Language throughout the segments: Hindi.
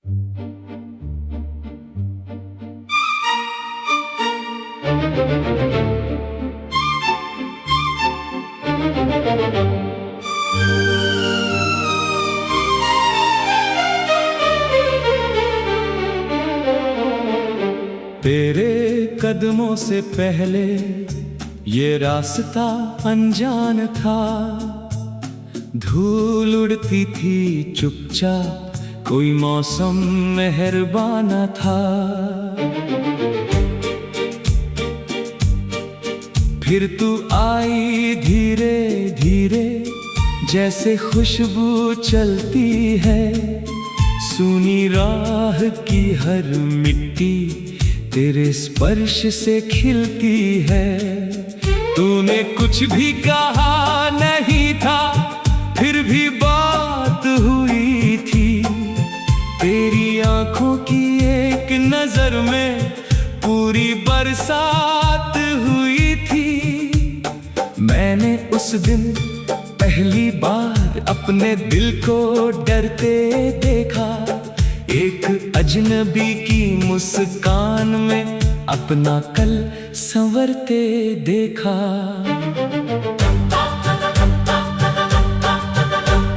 तेरे कदमों से पहले ये रास्ता अनजान था। धूल उड़ती थी चुपचाप, कोई मौसम मेहरबान था। फिर तू आई धीरे धीरे, जैसे खुशबू चलती है। सूनी राह की हर मिट्टी तेरे स्पर्श से खिलती है। तूने कुछ भी कहा नहीं था, फिर भी बात हुई थी। तेरी आंखों की एक नजर में पूरी बरसात हुई थी। मैंने उस दिन पहली बार अपने दिल को डरते देखा। एक अजनबी की मुस्कान में अपना कल संवरते देखा।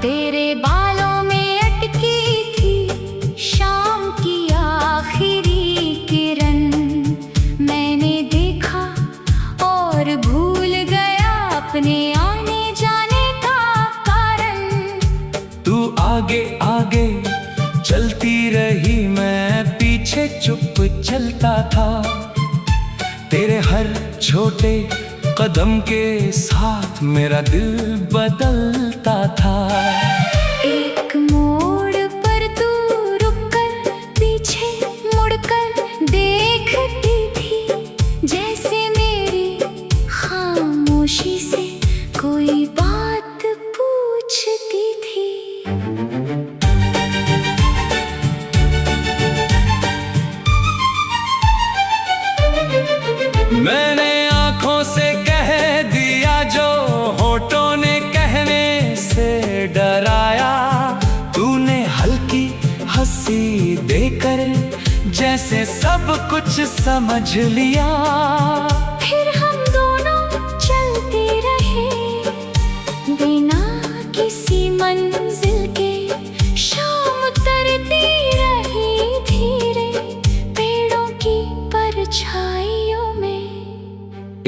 तेरे बालों में अटकी थी शाम की आखिरी किरण। मैंने देखा और भूल गया अपने आने जाने का कारण। तू आगे आगे चलती रही, मैं पीछे चुप चलता था। तेरे हर छोटे कदम के साथ मेरा दिल बदलता था। एक मोड़ पर तू रुककर पीछे मुड़कर देखती थी, जैसे मेरी खामोशी से कोई बात पूछती थी। मैंने आंखों से कह दिया जो होठों ने कहने से डराया। तूने हल्की हंसी देकर जैसे सब कुछ समझ लिया। फिर हम दोनों चलते रहे बिना किसी मंजिल के। शाम उतरती रही धीरे पेड़ों की परछाइयों में।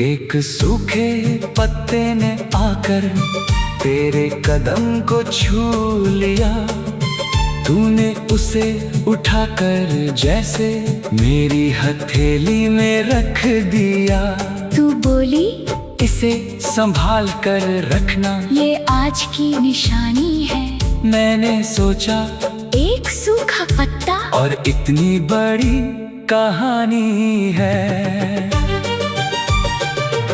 एक सूखे पत्ते ने आकर तेरे कदम को छू लिया। तूने उसे उठाकर जैसे मेरी हथेली में रख दिया। तू बोली, इसे संभाल कर रखना, ये आज की निशानी है। मैंने सोचा, एक सूखा पत्ता और इतनी बड़ी कहानी है।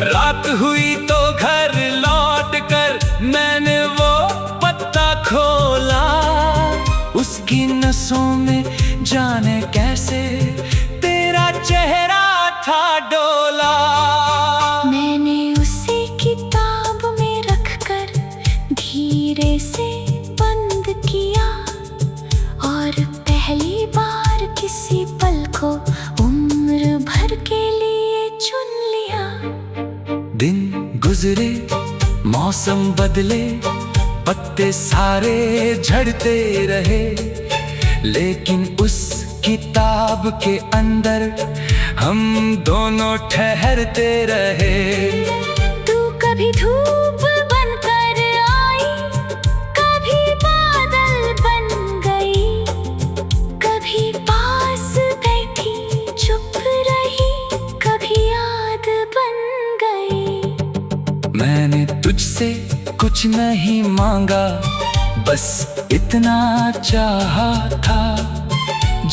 रात हुई तो घर लौट कर मैंने वो पत्ता खोला। उसकी नसों में जाने कैसे तेरा चेहरा था डोला। मैंने उसे किताब में रखकर धीरे से बंद किया और पहली बार किसी पल को उम्र भर के लिए चुन लिया। दिन गुजरे, मौसम बदले, पत्ते सारे झड़ते रहे, लेकिन उस किताब के अंदर हम दोनों ठहरते रहे। तू कभी धूप बनकर आई, कभी बादल बन गई, कभी पास बैठी चुप रही, कभी याद बन गई। मैंने तुझसे कुछ नहीं मांगा, बस इतना चाहा था।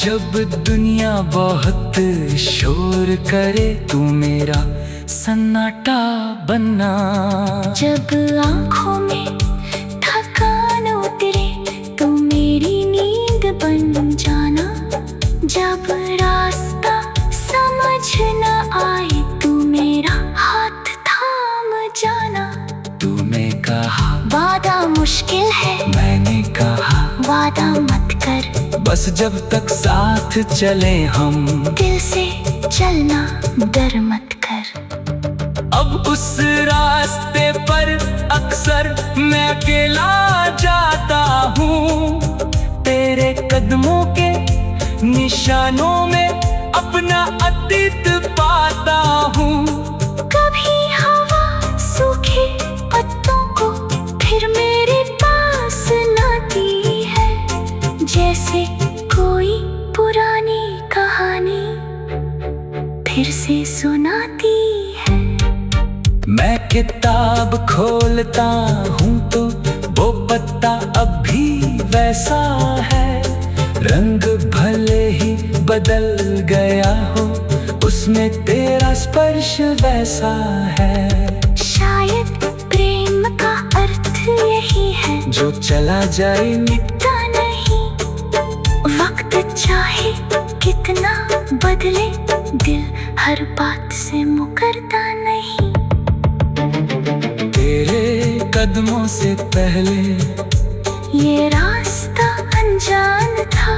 जब दुनिया बहुत शोर करे, तू मेरा सन्नाटा बनना। जब आँखों में थकान उतरे, तू मेरी नींद बन जाना। जब रास्ता समझ न आए, तू मेरा हाथ थाम जाना। तूने कहा वादा मुश्किल है, मैंने कहा वादा मत कर। बस जब तक साथ चले हम। दिल से चलना डर मत कर। अब उस रास्ते पर अक्सर मैं अकेला जाता हूँ, तेरे कदमों के निशानों में अपना अतीत पाता हूँ। कभी हवा सूखे पत्तों को फिर मेरे पास लाती है, जैसे कोई पुरानी कहानी फिर से सुनाती है। मैं किताब खोलता हूँ तो वो पत्ता अब भी वैसा है, रंग भले ही बदल गया हो, उसमें तेरा स्पर्श वैसा है। शायद प्रेम का अर्थ यही है, जो चला जाए मिटता नहीं। वक्त चाहे कितना बदले, दिल हर बात से मुकरता नहीं। तेरे कदमों से पहले ये रास्ता अनजान था,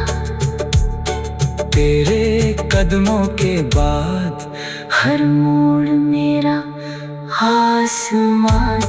तेरे कदमों के बाद हर मोड़ मेरा आसमान